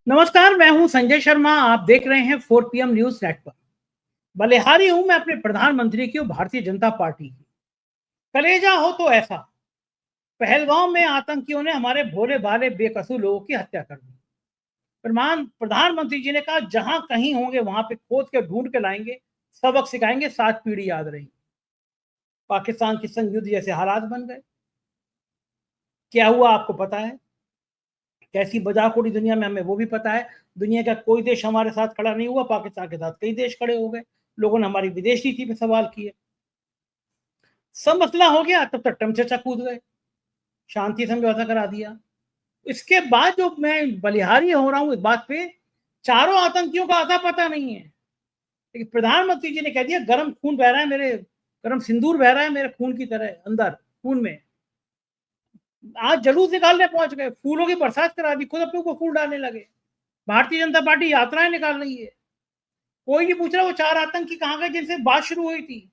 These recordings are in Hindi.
नमस्कार, मैं हूं संजय शर्मा। आप देख रहे हैं 4 पीएम न्यूज नेटवर्क। बलिहारी हूं मैं अपने प्रधानमंत्री की और भारतीय जनता पार्टी की। कलेजा हो तो ऐसा। पहलगांव में आतंकियों ने हमारे भोले भाले बेकसूर लोगों की हत्या कर दी। प्रधानमंत्री जी ने कहा, जहां कहीं होंगे वहां पे खोद के ढूंढ के लाएंगे, सबक सिखाएंगे, 7 पीढ़ी याद रहेंगी। पाकिस्तान के संग युद्ध जैसे हालात बन गए। क्या हुआ आपको पता है। कैसी मजाक उड़ी दुनिया में, हमें वो भी पता है। दुनिया का कोई देश हमारे साथ खड़ा नहीं हुआ, पाकिस्तान के साथ कई देश खड़े हो गए। लोगों ने हमारी विदेश नीति पे सवाल किए। सब मसला हो गया, तब तक ट्रम्प चचा कूद गए, शांति समझौता करा दिया। इसके बाद जो मैं बलिहारी हो रहा हूं इस बात पे, चारों आतंकियों का आता पता नहीं है। लेकिन प्रधानमंत्री जी ने कह दिया, गर्म खून बह रहा है मेरे, गर्म सिंदूर बह रहा है मेरे खून की तरह अंदर खून में। आज जलूस निकालने पहुंच गए, फूलों की बरसात करा दी, खुद अपने ऊपर फूल डालने लगे। भारतीय जनता पार्टी यात्राएं निकाल रही है। कोई नहीं पूछ रहा वो 4 आतंकी कहां गए जिनसे बात शुरू हुई थी।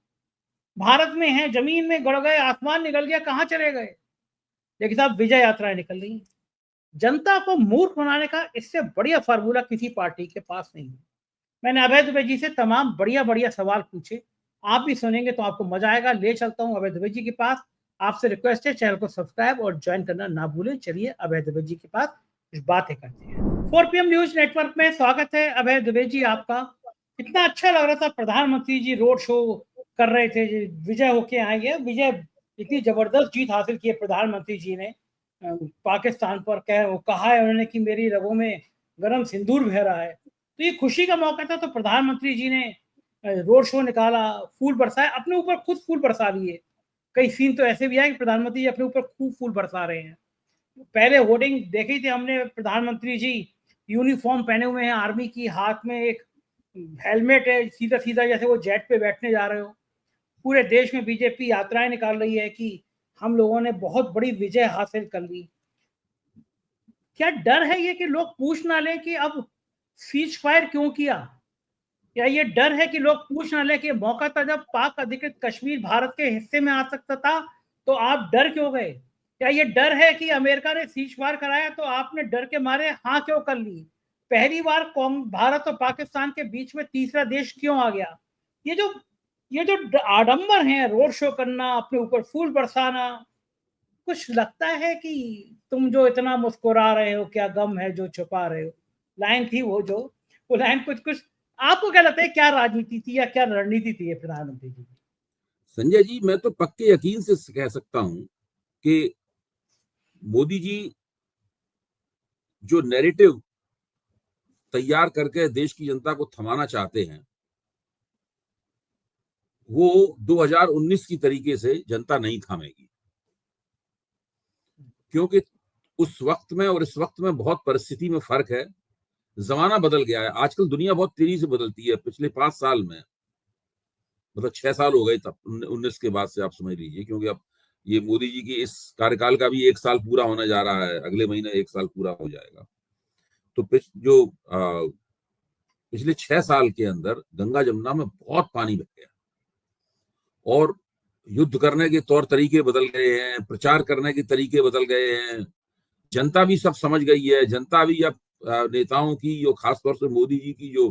भारत में हैं, जमीन में गड़ गए, आसमान निकल गया, कहां चले गए। लेकिन साहब, विजय यात्राएं निकल रही हैं। जनता को मूर्ख बनाने का इससे बढ़िया फार्मूला किसी पार्टी के पास नहीं है। मैंने अभय दुबे जी से तमाम बढ़िया बढ़िया सवाल पूछे। आप भी सुनेंगे तो आपको मजा आएगा। ले चलता हूं अभय दुबे जी के पास। आपसे रिक्वेस्ट है, चैनल को सब्सक्राइब और ज्वाइन करना ना भूलें। चलिए अभय दुबे जी के पास कुछ बातें करते हैं। 4 पीएम न्यूज नेटवर्क में स्वागत है अभय दुबे जी आपका। कितना अच्छा लग रहा था, प्रधानमंत्री जी रोड शो कर रहे थे। विजय होके आए हैं, विजय इतनी जबरदस्त जीत हासिल की है प्रधानमंत्री जी ने पाकिस्तान पर। कहा है उन्होंने कि मेरी रगों में गर्म सिंदूर बह रहा है। तो ये खुशी का मौका था, तो प्रधानमंत्री जी ने रोड शो निकाला, फूल बरसाए, अपने ऊपर खुद फूल बरसा लिए। कई सीन तो ऐसे भी आए कि प्रधानमंत्री जी अपने ऊपर खूब फूल बरसा रहे हैं। पहले होर्डिंग देखी थी हमने, प्रधानमंत्री जी यूनिफॉर्म पहने हुए हैं आर्मी की, हाथ में एक हेलमेट है, सीधा सीधा जैसे वो जेट पे बैठने जा रहे हो। पूरे देश में बीजेपी यात्राएं निकाल रही है कि हम लोगों ने बहुत बड़ी विजय हासिल कर ली। क्या डर है ये कि लोग पूछ ना लें कि अब सीज फायर क्यों किया। या ये डर है कि लोग पूछ ना लें कि मौका था जब पाक अधिकृत कश्मीर भारत के हिस्से में आ सकता था, तो आप डर क्यों गए। क्या ये डर है कि अमेरिका ने सीज फायर कराया तो आपने डर के मारे हाँ क्यों कर ली। पहली बार भारत और पाकिस्तान के बीच में तीसरा देश क्यों आ गया। ये जो ये जो आडंबर है, रोड शो करना, अपने ऊपर फूल बरसाना, कुछ लगता है कि तुम जो इतना मुस्कुरा रहे हो, क्या गम है जो छुपा रहे हो। लाइन थी वो लाइन कुछ कुछ। आपको क्या लगता है, क्या राजनीति थी या क्या रणनीति थी ये प्रधानमंत्री जी की? संजय जी, मैं तो पक्के यकीन से कह सकता हूं कि मोदी जी जो नैरेटिव तैयार करके देश की जनता को थमाना चाहते हैं, वो 2019 की तरीके से जनता नहीं थामेगी। क्योंकि उस वक्त में और इस वक्त में बहुत परिस्थिति में फर्क है। जमाना बदल गया है। आजकल दुनिया बहुत तेजी से बदलती है। पिछले 5 साल में, मतलब 6 साल हो गए तब 19 के बाद से, आप समझ लीजिए। क्योंकि अब ये मोदी जी की इस कार्यकाल का भी 1 साल पूरा होने जा रहा है। अगले महीने 1 साल पूरा हो जाएगा। तो पिछले 6 साल के अंदर गंगा जमुना में बहुत पानी बह गया और युद्ध करने के तौर तरीके बदल गए हैं, प्रचार करने के तरीके बदल गए हैं। जनता भी सब समझ गई है। जनता भी अब नेताओं की, जो खासतौर से मोदी जी की जो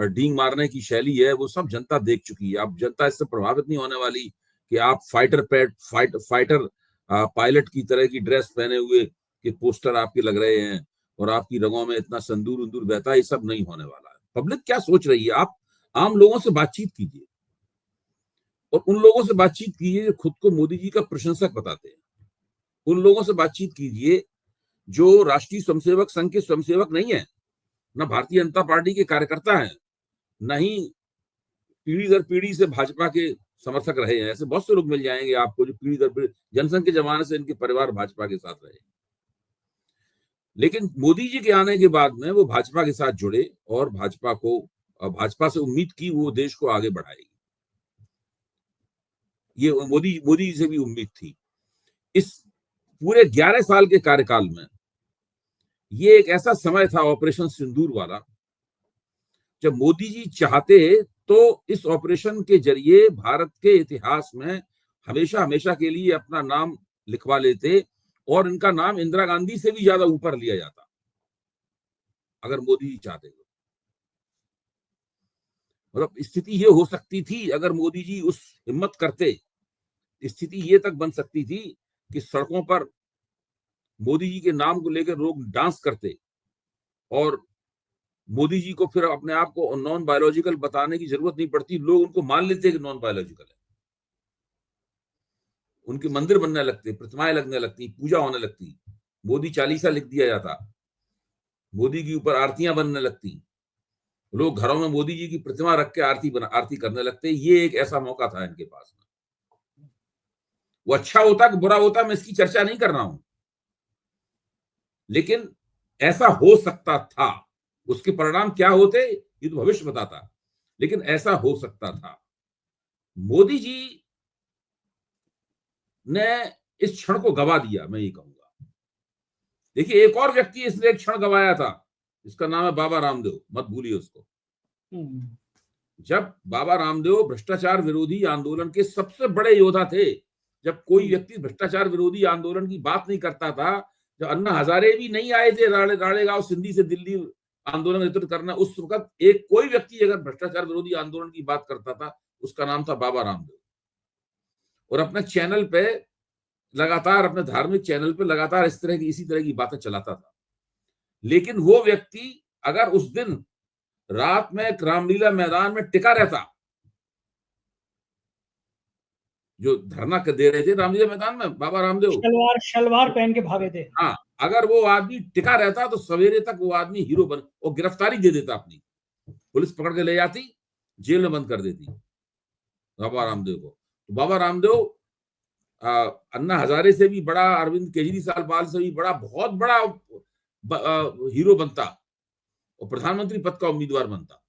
डींग मारने की शैली है, वो सब जनता देख चुकी है। अब जनता इससे प्रभावित नहीं होने वाली कि आप फाइटर पायलट की तरह की ड्रेस पहने हुए कि पोस्टर आपके लग रहे हैं और आपकी रगों में इतना संदूर उंदूर बहता है। ये सब नहीं होने वाला है। पब्लिक क्या सोच रही है, आप आम लोगों से बातचीत कीजिए और उन लोगों से बातचीत कीजिए जो खुद को मोदी जी का प्रशंसक बताते हैं। उन लोगों से बातचीत कीजिए जो राष्ट्रीय स्वयंसेवक संघ के स्वयंसेवक नहीं है, ना भारतीय जनता पार्टी के कार्यकर्ता हैं, ना ही पीढ़ी दर पीढ़ी से भाजपा के समर्थक रहे हैं। ऐसे बहुत से लोग मिल जाएंगे आपको जो पीढ़ी दर पीढ़ी, जनसंघ के जमाने से इनके परिवार भाजपा के साथ रहे। लेकिन मोदी जी के आने के बाद में वो भाजपा के साथ जुड़े और भाजपा से उम्मीद की वो देश को आगे बढ़ाएगी। ये मोदी जी से भी उम्मीद थी। इस पूरे 11 साल के कार्यकाल में ये एक ऐसा समय था ऑपरेशन सिंदूर वाला, जब मोदी जी चाहते तो इस ऑपरेशन के जरिए भारत के इतिहास में हमेशा हमेशा के लिए अपना नाम लिखवा लेते और इनका नाम इंदिरा गांधी से भी ज्यादा ऊपर लिया जाता। अगर मोदी जी चाहते तो। मतलब स्थिति ये हो सकती थी अगर मोदी जी उस हिम्मत करते, स्थिति ये तक बन सकती थी कि सड़कों पर मोदी जी के नाम को लेकर लोग डांस करते और मोदी जी को फिर अपने आप को नॉन बायोलॉजिकल बताने की जरूरत नहीं पड़ती, लोग उनको मान लेते कि नॉन बायोलॉजिकल है। उनके मंदिर बनने लगते, प्रतिमाएं लगने लगती, पूजा होने लगती, मोदी चालीसा लिख दिया जाता, मोदी के ऊपर आरतियां बनने लगती, लोग घरों में मोदी जी की प्रतिमा रख के आरती करने लगते। ये एक ऐसा मौका था इनके पास में। वो अच्छा होता कि बुरा होता, मैं इसकी चर्चा नहीं कर रहा हूं, लेकिन ऐसा हो सकता था। उसके परिणाम क्या होते ये तो भविष्य बताता, लेकिन ऐसा हो सकता था। मोदी जी ने इस क्षण को गवा दिया, मैं ये कहूंगा। देखिए, एक और व्यक्ति इसने एक क्षण गवाया था, इसका नाम है बाबा रामदेव, मत भूलिए उसको। जब बाबा रामदेव भ्रष्टाचार विरोधी आंदोलन के सबसे बड़े योद्धा थे, जब कोई व्यक्ति भ्रष्टाचार विरोधी आंदोलन की बात नहीं करता था, जब अन्ना हजारे भी नहीं आए थे रालेगांव सिंधी से दिल्ली आंदोलन नेतृत्व करना, उस वक्त एक कोई व्यक्ति अगर भ्रष्टाचार विरोधी आंदोलन की बात करता था, उसका नाम था बाबा रामदेव। और अपने चैनल पे लगातार, अपने धार्मिक चैनल पे लगातार इसी तरह की बातें चलाता था। लेकिन वो व्यक्ति अगर उस दिन रात में रामलीला मैदान में टिका रहता, जो धरना दे रहे थे रामलीला मैदान में बाबा रामदेव, शलवार पहन के भागे थे। हाँ, अगर वो आदमी टिका रहता तो सवेरे तक वो आदमी हीरो बन और गिरफ्तारी दे देता, अपनी पुलिस पकड़ के ले जाती, जेल में बंद कर देती बाबा रामदेव को। तो बाबा रामदेव अन्ना हजारे से भी बड़ा, अरविंद केजरीवाल से भी बड़ा, बहुत बड़ा हीरो बनता और प्रधानमंत्री पद का उम्मीदवार बनता,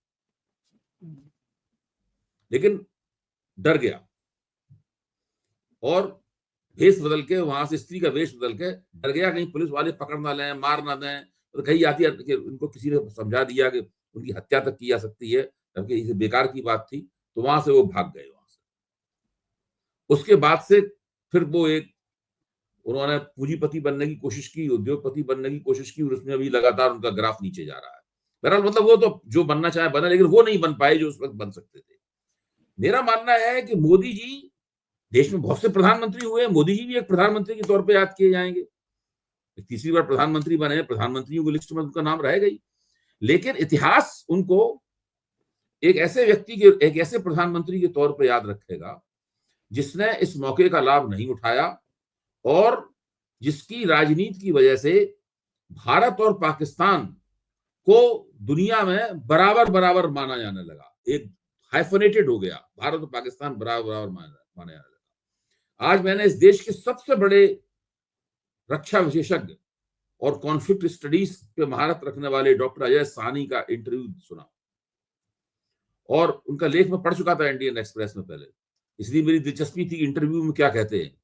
लेकिन डर गया और वेश बदल के, वहां से स्त्री का वेश बदल के डर गया, कहीं पुलिस वाले पकड़ ना लें, मार ना दें। तो कहीं आती है कि उनको किसी ने समझा दिया कि उनकी हत्या तक की जा सकती है, जबकि इसे बेकार की बात थी। तो वहां से वो भाग गए। वहां से उसके बाद से फिर वो उन्होंने पूंजीपति बनने की कोशिश की, उद्योगपति बनने की कोशिश की, और उसमें अभी लगातार उनका ग्राफ नीचे जा रहा है। बहरहाल, मतलब वो तो जो बनना चाहे बना, लेकिन वो नहीं बन पाए जो उस वक्त बन सकते थे। मेरा मानना है कि मोदी जी, देश में बहुत से प्रधानमंत्री हुए, मोदी जी भी एक प्रधानमंत्री के तौर पे याद किए जाएंगे। तीसरी बार प्रधानमंत्री बने, प्रधानमंत्रियों की लिस्ट में उनका नाम रहेगा ही, लेकिन इतिहास उनको एक ऐसे व्यक्ति के, एक ऐसे प्रधानमंत्री के तौर पे याद रखेगा जिसने इस मौके का लाभ नहीं उठाया और जिसकी राजनीति की वजह से भारत और पाकिस्तान को दुनिया में बराबर बराबर माना जाने लगा। एक हाइफनेटेड हो गया, भारत और पाकिस्तान बराबर बराबर माना जाने लगा। आज मैंने इस देश के सबसे बड़े रक्षा विशेषज्ञ और कॉन्फ्लिक्ट स्टडीज पे महारत रखने वाले डॉक्टर अजय साहनी का इंटरव्यू सुना और उनका लेख में पढ़ चुका था इंडियन एक्सप्रेस में पहले, इसलिए मेरी दिलचस्पी थी इंटरव्यू में क्या कहते हैं।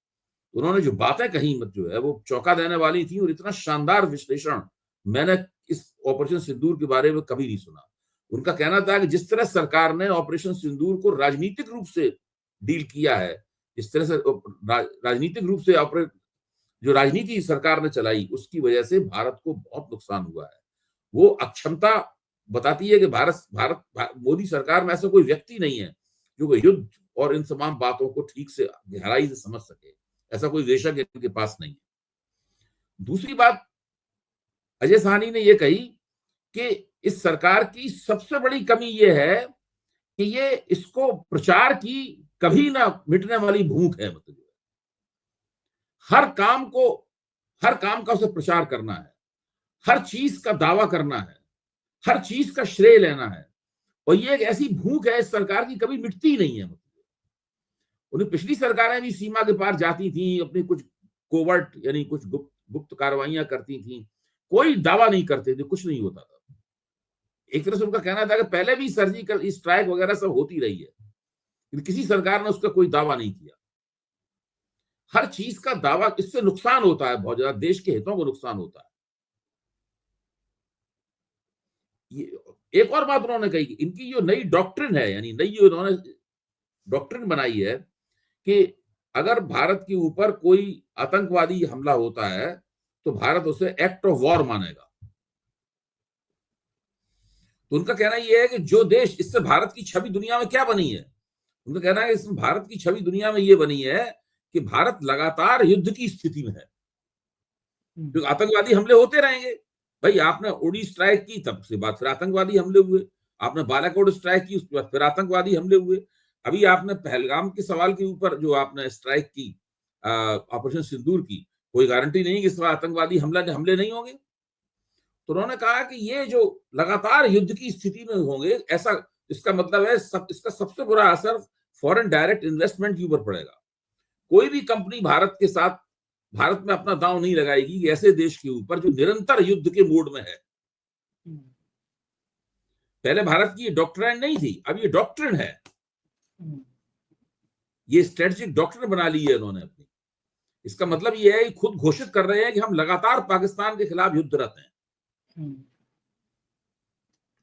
उन्होंने जो बातें कही, मत जो है वो चौंका देने वाली थी, और इतना शानदार विश्लेषण मैंने इस ऑपरेशन सिंदूर के बारे में कभी नहीं सुना। उनका कहना था कि जिस तरह सरकार ने ऑपरेशन सिंदूर को राजनीतिक रूप से डील किया है, इस तरह से राजनीतिक रूप से जो राजनीति सरकार ने चलाई, उसकी वजह से भारत को बहुत नुकसान हुआ है। वो अक्षमता बताती है कि भारत मोदी सरकार में ऐसा कोई व्यक्ति नहीं है जो युद्ध और इन तमाम बातों को ठीक से गहराई से समझ सके। ऐसा कोई विशेषज्ञ इनके पास नहीं है। दूसरी बात अजय साहनी ने यह कही कि इस सरकार की सबसे बड़ी कमी यह है कि ये इसको प्रचार की कभी ना मिटने वाली भूख है। मतलब हर काम का उसे प्रचार करना है, हर चीज का दावा करना है, हर चीज का श्रेय लेना है, और ये एक ऐसी भूख है इस सरकार की, कभी मिटती नहीं है। उन्हें पिछली सरकारें भी सीमा के पार जाती थी, अपनी कुछ कोवर्ट यानी कुछ गुप्त कार्रवाइयां करती थी, कोई दावा नहीं करते थे, कुछ नहीं होता था। एक तरह से उनका कहना था कि पहले भी सर्जिकल स्ट्राइक वगैरह सब होती रही है, लेकिन किसी सरकार ने उसका कोई दावा नहीं किया। हर चीज का दावा, इससे नुकसान होता है, बहुत ज्यादा देश के हितों को नुकसान होता है। एक और बात उन्होंने कही कि इनकी जो नई डॉक्ट्रिन है, यानी नई जो उन्होंने डॉक्ट्रिन बनाई है कि अगर भारत के ऊपर कोई आतंकवादी हमला होता है तो भारत उसे एक्ट ऑफ वॉर मानेगा। तो उनका कहना यह है कि जो देश, इससे भारत की छवि दुनिया में क्या बनी है, उनका कहना है इसमें भारत की छवि दुनिया में ये बनी है कि भारत लगातार युद्ध की स्थिति में है, क्योंकि आतंकवादी हमले होते रहेंगे। भाई आपने उड़ी स्ट्राइक की, तब से बाद फिर आतंकवादी हमले हुए, आपने बालाकोट स्ट्राइक की, उसके बाद फिर आतंकवादी हमले हुए, अभी आपने पहलगाम के सवाल के ऊपर जो आपने स्ट्राइक की, ऑपरेशन सिंदूर की, कोई गारंटी नहीं कि इस बार आतंकवादी हमले नहीं होंगे। तो उन्होंने कहा कि ये जो लगातार युद्ध की स्थिति में होंगे, ऐसा इसका मतलब है इसका सबसे बुरा असर फॉरेन डायरेक्ट इन्वेस्टमेंट के ऊपर पड़ेगा। कोई भी कंपनी भारत में अपना दांव नहीं लगाएगी ऐसे देश के ऊपर जो निरंतर युद्ध के मोड में है। पहले भारत की ये डॉक्ट्रिन नहीं थी, अब ये डॉक्ट्रिन है, ये स्ट्रेटेजिक डॉक्ट्रिन बना ली है इन्होंने अपनी। इसका मतलब ये है कि खुद घोषित कर रहे हैं कि हम लगातार पाकिस्तान के खिलाफ युद्धरत हैं।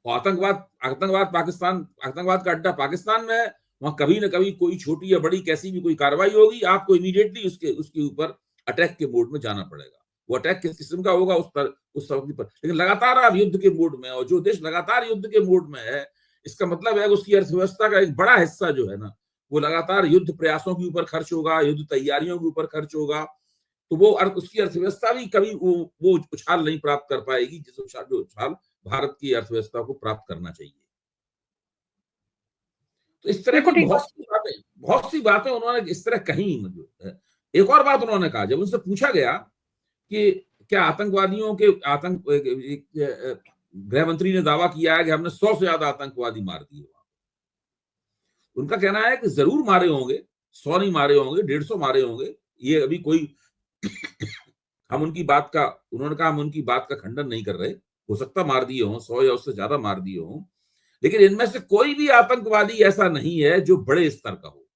और आतंकवाद का अड्डा पाकिस्तान में है, वहां कभी ना कभी कोई छोटी या बड़ी कैसी भी कोई कार्रवाई होगी, आपको इमीडिएटली उसके ऊपर अटैक के मोड में जाना पड़ेगा। वो अटैक किस किस्म का होगा उस सब पर, लेकिन लगातार आप युद्ध के मोड में, और जो देश लगातार युद्ध के मोड में है, इसका मतलब है उसकी अर्थव्यवस्था का एक बड़ा हिस्सा जो है ना, वो लगातार युद्ध प्रयासों के ऊपर खर्च होगा, युद्ध तैयारियों के ऊपर खर्च होगा। तो वो उसकी अर्थव्यवस्था भी कभी वो उछाल नहीं प्राप्त कर पाएगी जिस उछाल भारत की अर्थव्यवस्था को प्राप्त करना चाहिए। तो इस तरह की बहुत सी बातें उन्होंने इस तरह कही। एक और बात उन्होंने कहा, जब उनसे पूछा गया कि क्या आतंकवादियों के गृह मंत्री ने दावा किया है कि हमने 100 से ज्यादा आतंकवादी मार दिए, उनका कहना है कि जरूर मारे होंगे, 100 नहीं मारे होंगे, 150 मारे होंगे, ये अभी कोई उन्होंने कहा हम उनकी बात का खंडन नहीं कर रहे, हो सकता मार दिए हों, 100 या उससे ज्यादा मार दिए हों, लेकिन इनमें से कोई भी आतंकवादी ऐसा नहीं है जो बड़े स्तर का हो,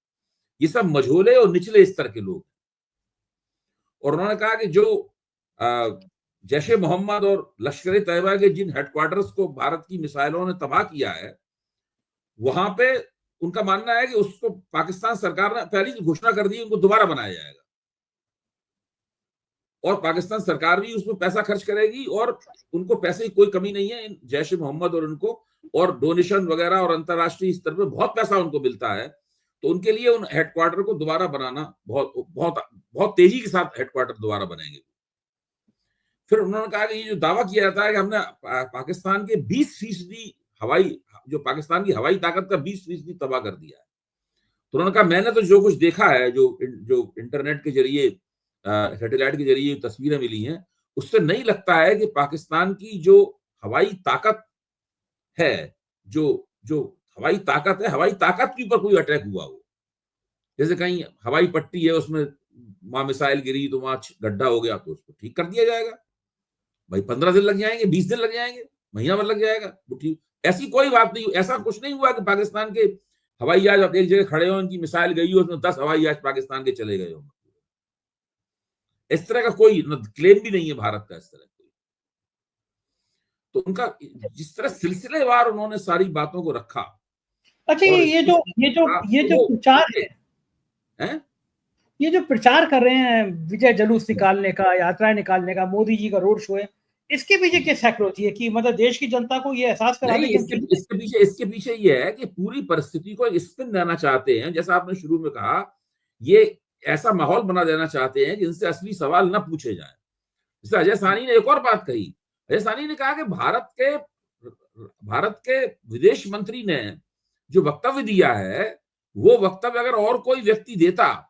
ये सब मझोले और निचले स्तर के लोग। और उन्होंने कहा कि जो जैश ए मोहम्मद और लश्कर ए तैयबा के जिन हेडक्वार्टर्स को भारत की मिसाइलों ने तबाह किया है, वहां पे उनका मानना है कि उसको पाकिस्तान सरकार ने पहले ही घोषणा कर दी, उनको दोबारा बनाया जाएगा, और पाकिस्तान सरकार भी उसमें पैसा खर्च करेगी, और उनको पैसे की कोई कमी नहीं है जैश ए मोहम्मद और उनको, और डोनेशन वगैरह और अंतरराष्ट्रीय स्तर पर बहुत पैसा उनको मिलता है। तो उनके लिए उन हेडक्वार्टर को दोबारा बनाना बहुत बहुत बहुत तेजी के साथ हेडक्वार्टर दोबारा बनेंगे। फिर उन्होंने कहा कि ये जो दावा किया जाता है कि हमने पाकिस्तान के 20% जो पाकिस्तान की हवाई ताकत का 20% तबाह कर दिया है, तो उन्होंने कहा मैंने तो जो कुछ देखा है, जो इंटरनेट के जरिए, सैटेलाइट के जरिए तस्वीरें मिली हैं, उससे नहीं लगता है कि पाकिस्तान की जो हवाई ताकत है, जो हवाई ताकत के ऊपर कोई अटैक हुआ हो। जैसे कहीं हवाई पट्टी है, उसमें वहां मिसाइल गिरी तो वहां गड्ढा हो गया, तो उसको ठीक कर दिया जाएगा। भाई 15 दिन लग जाएंगे, 20 दिन लग जाएंगे, महीना भर लग जाएगा, वो ठीक। ऐसी कोई बात नहीं, ऐसा कुछ नहीं हुआ कि पाकिस्तान के हवाई जहाज एक जगह खड़े हो, उनकी मिसाइल गई हो, उसमें 10 हवाई जहाज पाकिस्तान के चले गए हो। इस तरह का कोई क्लेम भी नहीं है भारत का, इस तरह कोई। तो उनका जिस तरह सिलसिलेवार उन्होंने सारी बातों को रखा। अच्छा, ये जो प्रचार है, ये जो प्रचार कर रहे हैं, विजय जुलूस निकालने का, यात्राएं निकालने का, मोदी जी का रोड शो है, इसके पीछे क्या साइकोलॉजी है कि मतलब देश की जनता को ये एहसास कराने की? इसके पीछे ये है कि पूरी परिस्थिति को स्पिन देना चाहते हैं, जैसा आपने शुरू में कहा, ये ऐसा माहौल बना देना चाहते हैं जिनसे असली सवाल न पूछे जाए। जैसे अजय साहनी ने एक और बात कही, अजय साहनी ने कहा कि भारत के विदेश मंत्री ने जो वक्तव्य दिया है, वो वक्तव्य अगर और कोई व्यक्ति देता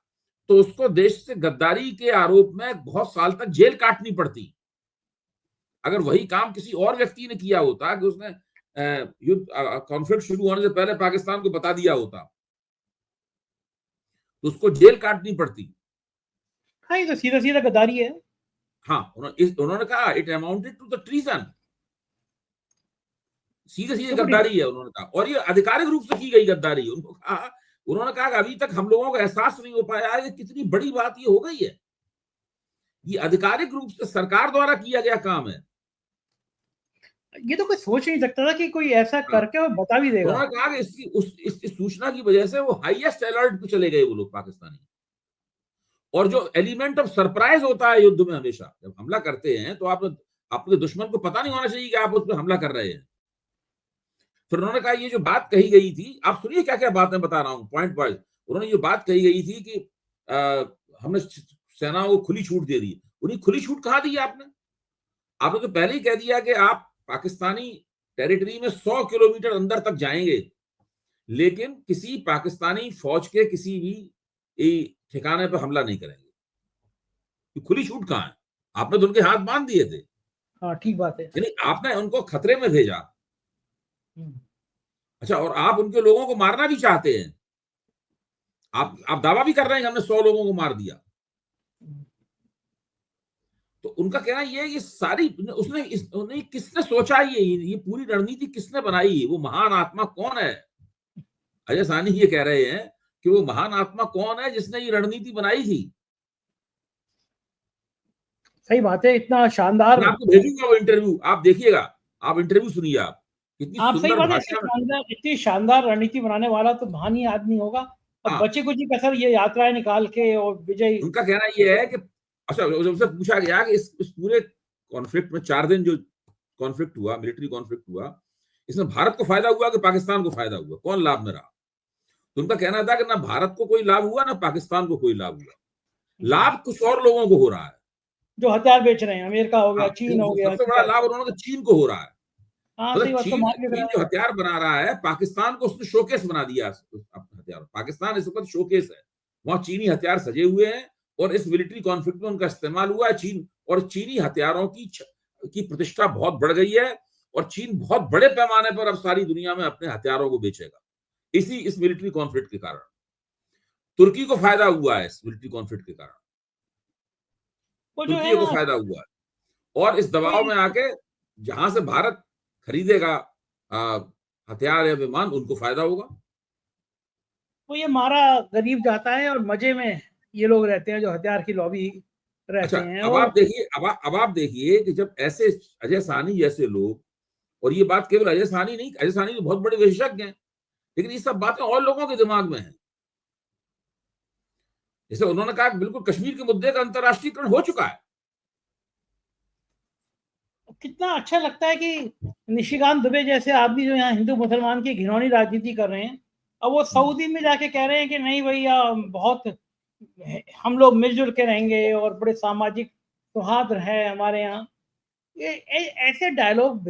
तो उसको देश से गद्दारी के आरोप में बहुत साल तक जेल काटनी पड़ती। अगर वही काम किसी और व्यक्ति ने किया होता कि उसने युद्ध कॉन्फ्लिक्ट शुरू होने से पहले पाकिस्तान को बता दिया होता, तो उसको जेल काटनी पड़ती। हाँ, ये तो सीधा सीधा गद्दारी है। हाँ, उन्होंने कहा it amounted to the treason, सीधे सीधे गद्दारी है उन्होंने कहा, और ये आधिकारिक रूप से की गई गद्दारी। उन्होंने कहा कि अभी तक हम लोगों को एहसास नहीं हो पाया है कि कितनी बड़ी बात ये हो गई है, ये आधिकारिक रूप से सरकार द्वारा किया गया काम है। ये तो कोई सोच नहीं सकता था कि कोई ऐसा करके वो बता भी देगा। उन्होंने कहा कि इस सूचना की वजह से वो हाईएस्ट अलर्ट पे चले गए वो लोग पाकिस्तानी। और जो एलिमेंट ऑफ सरप्राइज होता है युद्ध में, हमेशा जब हमला करते हैं तो आप अपने दुश्मन को पता नहीं होना चाहिए कि आप उस पर हमला कर रहे हैं। फिर उन्होंने कहा ये जो बात कही गई थी, आप सुनिए क्या क्या बातें बता रहा हूं पॉइंट वाइज। उन्होंने जो बात कही गई थी कि हमने सेना को खुली छूट दे दी, उन्हें खुली छूट कहाँ दी आपने? आपने तो पहले ही कह दिया कि आप पाकिस्तानी टेरिटरी में 100 किलोमीटर अंदर तक जाएंगे, लेकिन किसी पाकिस्तानी फौज के किसी भी ठिकाने पर हमला नहीं करेंगे। खुली छूट कहाँ है? आपने तो उनके हाथ बांध दिए थे। हाँ, ठीक बात है। यानी आपने उनको खतरे में भेजा। अच्छा, और आप उनके लोगों को मारना भी चाहते हैं। आप दावा भी कर रहे हैं कि हमने 100 लोगों को मार दिया। तो उनका कहना यह है कि सारी उसने किसने सोचा, ये पूरी रणनीति किसने बनाई, वो महान आत्मा कौन है? अजय साहनी ये कह रहे हैं कि वो महान आत्मा कौन है जिसने ये रणनीति बनाई थी। सही बात है, इतना शानदार। मैं आपको भेजूंगा वो इंटरव्यू, आप देखिएगा, आप इंटरव्यू सुनिए, आप कितनी आप सही सुंदर बात है, भाषा। इतनी शानदार रणनीति बनाने वाला तो महान ही आदमी होगा। अब हाँ, बचे कुछ ही कसर ये यात्राएं निकाल के और विजय। उनका कहना यह है कि अच्छा, उनसे पूछा गया कि इस पूरे कॉन्फ्लिक्ट में 4 दिन जो कॉन्फ्लिक्ट हुआ, मिलिट्री कॉन्फ्लिक्ट हुआ, इसमें भारत को फायदा हुआ कि पाकिस्तान को फायदा हुआ, कौन लाभ में रहा? तो उनका कहना था कि ना भारत को कोई लाभ हुआ ना पाकिस्तान को कोई लाभ हुआ, लाभ कुछ और लोगों को हो रहा है जो हथियार बेच रहे हैं, अमेरिका हो गया, हाँ, चीन हो गया। सबसे बड़ा लाभ उन्होंने चीन को हो रहा है। हाँ, सही मतलब बात, तो चीन मार्केट चीन जो हथियार बना रहा है, पाकिस्तान को उसने शोकेस बना दिया हथियार। पाकिस्तान इस वक्त शोकेस है, वहां चीनी हथियार सजे हुए हैं और इस मिलिट्री कॉन्फ्लिक्ट में उनका इस्तेमाल हुआ है। चीन और चीनी हथियारों की प्रतिष्ठा बहुत बढ़ गई है और चीन बहुत बड़े पैमाने पर अब सारी दुनिया में अपने हथियारों को बेचेगा इस मिलिट्री कॉन्फ्लिक्ट के कारण। तुर्की को फायदा हुआ है इस मिलिट्री कॉन्फ्लिक्ट के कारण, वो जो है तुर्की को ना, फायदा हुआ है और इस दबाव में आके जहां से भारत खरीदेगा हथियार या विमान, उनको फायदा होगा। वो ये मारा गरीब जाता है और मजे में ये लोग रहते हैं जो हथियार की लॉबी अच्छा, रहते हैं। अब और आप देखिए, अब आप देखिए कि जब ऐसे अजय साहनी जैसे लोग, और ये बात केवल अजय साहनी नहीं, अजय साहनी तो बहुत बड़े विशेषज्ञ हैं, लेकिन ये सब बातें और लोगों के दिमाग में हैं। जैसे उन्होंने कहा बिल्कुल कश्मीर के मुद्दे का अंतर्राष्ट्रीयकरण हो चुका है। कितना अच्छा लगता है कि निशिकांत दुबे जैसे आदमी जो यहाँ हिंदू मुसलमान की घिनौनी राजनीति कर रहे हैं, अब वो सऊदी में जाके कह रहे हैं कि नहीं भैया, बहुत हम लोग मिलजुल के रहेंगे और बड़े सामाजिक सौहार्द है हमारे यहाँ। ये ऐसे डायलॉग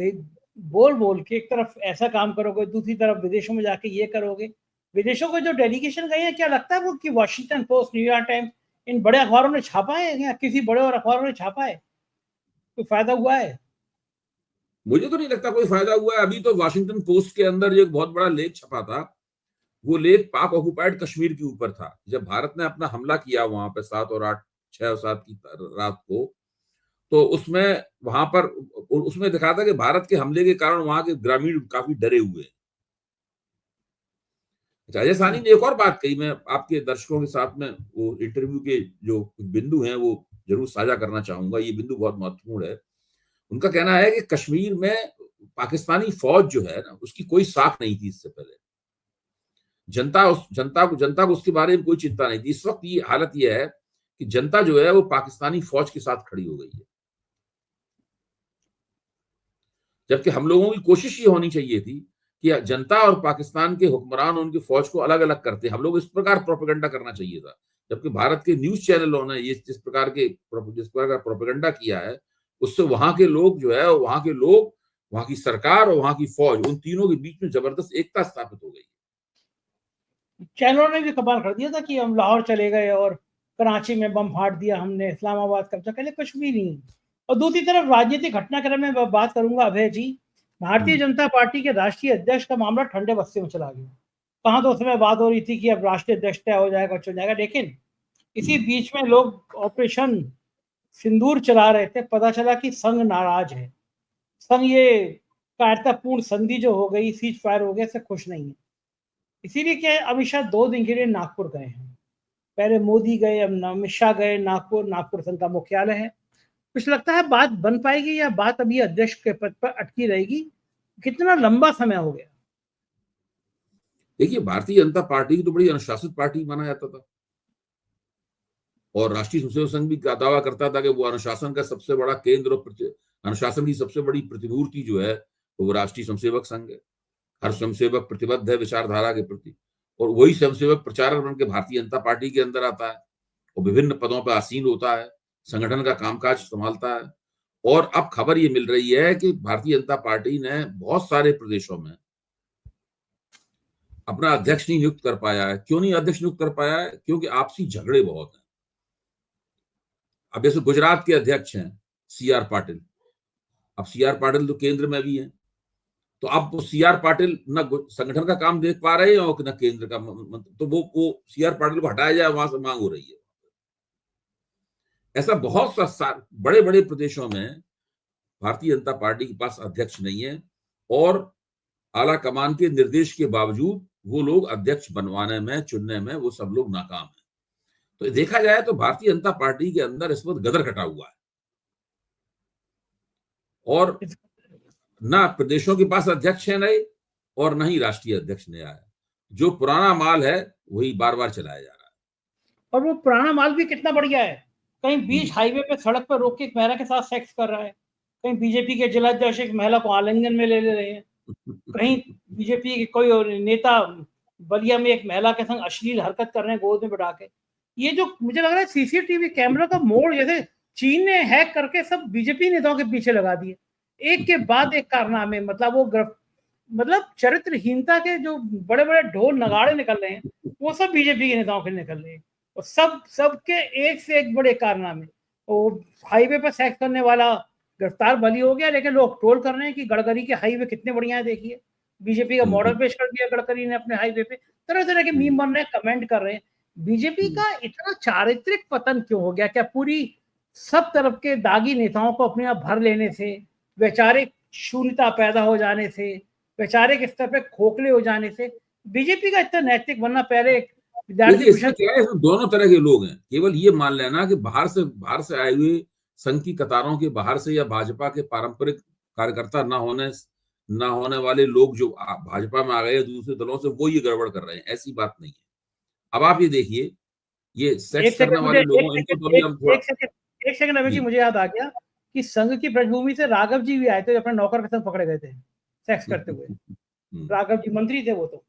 बोल बोल के एक तरफ ऐसा काम करोगे, दूसरी तरफ विदेशों में जाके ये करोगे। विदेशों को जो डेलीगेशन गए हैं, क्या लगता है वो कि वॉशिंगटन पोस्ट, न्यूयॉर्क टाइम्स, इन बड़े अखबारों ने छापा है या किसी बड़े और अखबारों ने छापा है? कोई फायदा हुआ है? मुझे तो नहीं लगता कोई फायदा हुआ है। अभी तो वॉशिंगटन पोस्ट के अंदर जो एक बहुत बड़ा लेख छपा था, वो लेख पाक ऑक्युपाइड कश्मीर के ऊपर था। जब भारत ने अपना हमला किया वहां पे 7 और 8, 6 और 7 की रात को, तो उसमें वहां पर उसमें दिखा था कि भारत के हमले के कारण वहां के ग्रामीण काफी डरे हुए हैं। अच्छा, अजय साहनी ने एक और बात कही, मैं आपके दर्शकों के साथ में वो इंटरव्यू के जो कुछ बिंदु हैं वो जरूर साझा करना चाहूंगा। ये बिंदु बहुत महत्वपूर्ण है। उनका कहना है कि कश्मीर में पाकिस्तानी फौज जो है ना, उसकी कोई साख नहीं थी इससे पहले। जनता को उसके बारे में कोई चिंता नहीं थी। इस वक्त ये हालत ये है कि जनता जो है वो पाकिस्तानी फौज के साथ खड़ी हो गई है, जबकि हम लोगों की कोशिश ये होनी चाहिए थी कि जनता और पाकिस्तान के हुक्मरान उनकी फौज को अलग अलग करते। हम लोग इस प्रकार प्रोपेगेंडा करना चाहिए था, जबकि भारत के न्यूज चैनलों ने ये जिस प्रकार का प्रोपेगेंडा किया है, उससे वहां के लोग जो है, वहां की सरकार और वहां की फौज, उन तीनों के बीच में जबरदस्त एकता स्थापित हो गई। चैनलों ने भी कमाल कर दिया था कि हम लाहौर चले गए और कराची में बम फाड़ दिया हमने, इस्लामाबाद कब्जा कर लिया, कुछ भी नहीं। और दूसरी तरफ राजनीतिक घटनाक्रम में बात करूंगा अभय जी, भारतीय जनता पार्टी के राष्ट्रीय अध्यक्ष का मामला ठंडे बस्ते में चला गया। कहाँ तो उस समय बात हो रही थी कि अब राष्ट्रीय अध्यक्ष तय हो जाएगा, चल जाएगा, लेकिन इसी बीच में लोग ऑपरेशन सिंदूर चला रहे थे। पता चला कि संघ नाराज है, संघ ये कायरतापूर्ण संधि जो हो गई, सीज फायर हो गया, से खुश नहीं है। इसीलिए क्या अमित शाह 2 दिन के लिए नागपुर गए हैं। पहले मोदी गए, अब अमित शाह गए नागपुर। नागपुर संघ का मुख्यालय है। कुछ लगता है बात बन पाएगी या बात अभी अध्यक्ष के पद पर अटकी रहेगी? कितना लंबा समय हो गया। देखिए, भारतीय जनता पार्टी की तो बड़ी अनुशासित पार्टी माना जाता था और राष्ट्रीय स्वयंसेवक संघ भी दावा करता था कि वो अनुशासन का सबसे बड़ा केंद्र और अनुशासन की सबसे बड़ी प्रतिमूर्ति जो है वो राष्ट्रीय स्वयंसेवक संघ है। हर स्वयंसेवक प्रतिबद्ध है विचारधारा के प्रति, और वही स्वयंसेवक प्रचारक बन के भारतीय जनता पार्टी के अंदर आता है और विभिन्न पदों पर आसीन होता है, संगठन का कामकाज संभालता है। और अब खबर ये मिल रही है कि भारतीय जनता पार्टी ने बहुत सारे प्रदेशों में अपना अध्यक्ष नहीं नियुक्त कर पाया है। क्यों नहीं अध्यक्ष नियुक्त कर पाया है? क्योंकि आपसी झगड़े बहुत हैं। अब जैसे गुजरात के अध्यक्ष हैं सीआर पाटिल, अब सीआर पाटिल तो केंद्र में भी हैं, तो अब वो सीआर पाटिल न संगठन का काम देख पा रहे हैं और न केंद्र का, तो वो सीआर पाटिल को हटाया जाए, वहां से मांग हो रही है। ऐसा बहुत सा बड़े बड़े प्रदेशों में भारतीय जनता पार्टी के पास अध्यक्ष नहीं है, और आला कमान के निर्देश के बावजूद वो लोग अध्यक्ष बनवाने में, चुनने में वो सब लोग नाकाम है। तो देखा जाए तो भारतीय जनता पार्टी के अंदर इस वक्त गदर कटा हुआ है, और ना प्रदेशों के पास अध्यक्ष है नए, और न ही राष्ट्रीय अध्यक्ष नया है। जो पुराना माल है वही बार बार चलाया जा रहा है। और वो पुराना माल भी कितना बढ़िया है, कहीं बीच हाईवे पे सड़क पर रोक के एक महिला के साथ सेक्स कर रहा है, कहीं बीजेपी के जिलाध्यक्ष एक महिला को आलिंगन में ले रहे हैं, कहीं बीजेपी के कोई और नेता बलिया में एक महिला के संग अश्लील हरकत कर रहे हैं गोद में बैठा के। ये जो मुझे लग रहा है सीसीटीवी कैमरा का मोड़ जैसे चीन ने हैक करके सब बीजेपी नेताओं के पीछे लगा दिए, एक के बाद एक कारनामे। मतलब वो मतलब चरित्रहीनता के जो बड़े बड़े ढोल नगाड़े निकल रहे हैं वो सब बीजेपी के नेताओं के निकल रहे हैं, और सबके एक से एक बड़े कारनामे। वो हाईवे पर सेक्स करने वाला गिरफ्तार बली हो गया, लेकिन लोग ट्रोल कर रहे हैं कि गडकरी के हाईवे कितने बढ़िया है, देखिए बीजेपी का मॉडल पेश कर दिया गडकरी ने अपने हाईवे पे। तरह तरह के मीम बन रहे हैं, कमेंट कर रहे हैं। बीजेपी का इतना चारित्रिक पतन क्यों हो गया? क्या पूरी सब तरफ के दागी नेताओं को अपने आप भर लेने से, वैचारिक शून्यता पैदा हो जाने से, वैचारिक स्तर पे खोखले हो जाने से बीजेपी का इतना नैतिक बनना? पहले देखिए इसमें क्या है, दोनों तरह के लोग हैं। केवल ये मान लेना कि बाहर से आए हुए संघ की कतारों के बाहर से या भाजपा के पारंपरिक कार्यकर्ता ना होने वाले लोग जो भाजपा में आ गए दूसरे दलों से, वो ये गड़बड़ कर रहे हैं, ऐसी बात नहीं है। अब आप ये देखिए, ये सेक्स करने वाले लोगों, इनको तो हम एक सेकंड अभी जी, मुझे याद आ गया कि संघ की पृष्ठभूमि से राघव जी भी आए थे, अपने नौकर के संग पकड़े गए थे सेक्स करते हुए। राघव जी मंत्री थे वो तो।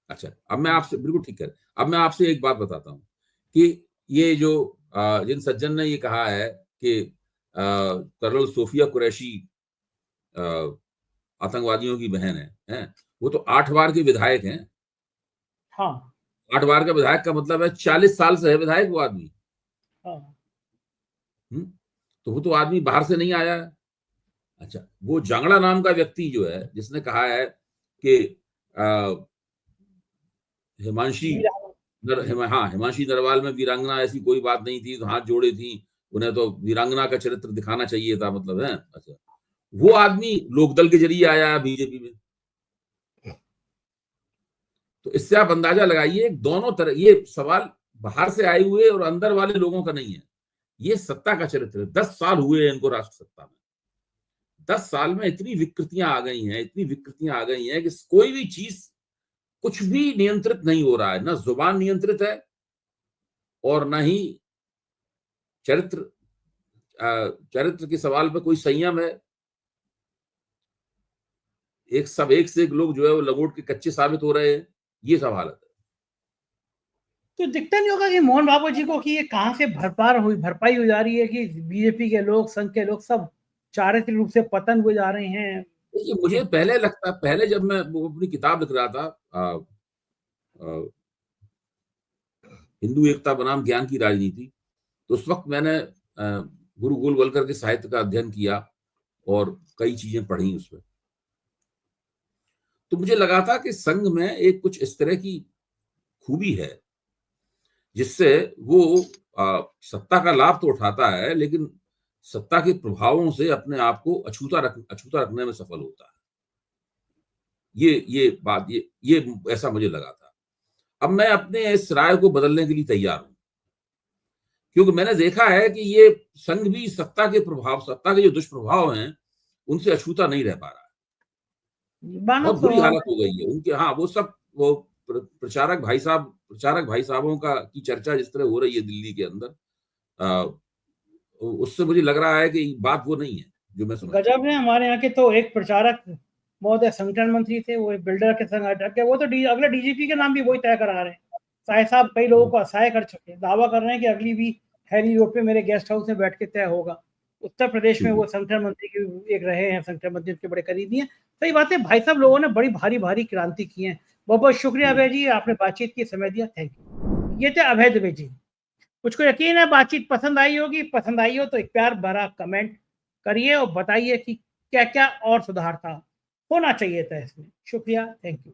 अच्छा, अब मैं आपसे बिल्कुल ठीक है, अब मैं आपसे एक बात बताता हूँ कि ये जो जिन सज्जन ने ये कहा है कि कर्नल सोफिया कुरैशी आतंकवादियों की बहन है, वो तो 8 बार के विधायक हैं। हाँ, 8 बार का विधायक का मतलब है 40 साल से है विधायक वो आदमी। हाँ। तो वो तो आदमी बाहर से नहीं आया है। अच्छा, वो जांगड़ा नाम का व्यक्ति जो है, जिसने कहा है कि हिमांशी नरवाल में वीरांगना ऐसी कोई बात नहीं थी, तो हाथ जोड़े थी, उन्हें तो वीरांगना का चरित्र दिखाना चाहिए था, मतलब है। अच्छा, वो आदमी लोकदल के जरिए आया बीजेपी में। तो इससे आप अंदाजा लगाइए, दोनों तरह ये सवाल बाहर से आए हुए और अंदर वाले लोगों का नहीं है, ये सत्ता का चरित्र है। 10 साल हुए इनको राष्ट्र सत्ता में। 10 साल में इतनी विकृतियां आ गई हैं कि कोई भी चीज कुछ भी नियंत्रित नहीं हो रहा है। ना जुबान नियंत्रित है और ना ही चरित्र के सवाल पे कोई संयम है। एक से एक लोग जो है वो लगोट के कच्चे साबित हो रहे हैं, ये सब हालत है। तो दिखता नहीं होगा कि मोहन भागवत जी को कि ये कहां से भरपाई हो जा रही है कि बीजेपी के लोग, संघ के लोग सब चारित्रिक रूप से पतन हुए जा रहे हैं? देखिए, मुझे पहले जब मैं वो अपनी किताब लिख रहा था हिंदू एकता बनाम ज्ञान की राजनीति, तो उस वक्त मैंने गुरु गोलवलकर के साहित्य का अध्ययन किया और कई चीजें पढ़ी उसमें। तो मुझे लगा था कि संघ में एक कुछ इस तरह की खूबी है जिससे वो सत्ता का लाभ तो उठाता है, लेकिन सत्ता के प्रभावों से अपने आप को अछूता रखने में सफल होता है। ये ऐसा मुझे लगा था। अब मैं अपने इस राय को बदलने के लिए तैयार हूं, क्योंकि मैंने देखा है कि ये संघ भी सत्ता के जो दुष्प्रभाव हैं उनसे अछूता नहीं रह पा रहा है। बहुत बुरी हालत हो गई है उनके। हाँ, वो सब वो प्रचारक भाई साहबों की चर्चा जिस तरह हो रही है दिल्ली के अंदर, उससे मुझे लग रहा है कि बात वो नहीं है जो मैं समझता हूं। गजब है। हमारे यहाँ के तो एक प्रचारक महोदय संगठन मंत्री थे, वो एक बिल्डर के संग अटक गए। वो तो अगले डीजीपी के नाम भी वही तय करा रहे हैं। साय साहब कई लोगों को असहाय कर चुके हैं, दावा कर रहे हैं कि अगली भी हैरी रोड पे मेरे गेस्ट हाउस में बैठ के तय होगा। उत्तर प्रदेश में वो संगठन मंत्री के एक रहे हैं, संगठन मंत्री के बड़े करीबी हैं। सही बात है भाई साहब, लोगों ने बड़ी भारी भारी क्रांति की है। बहुत बहुत शुक्रिया अभय जी, आपने बातचीत की, समय दिया, थैंक यू। ये थे अभय दुबे जी। कुछ को यकीन है बातचीत पसंद आई होगी। पसंद आई हो तो एक प्यार भरा कमेंट करिए और बताइए कि क्या क्या और सुधार था, होना चाहिए था इसमें। शुक्रिया, थैंक यू।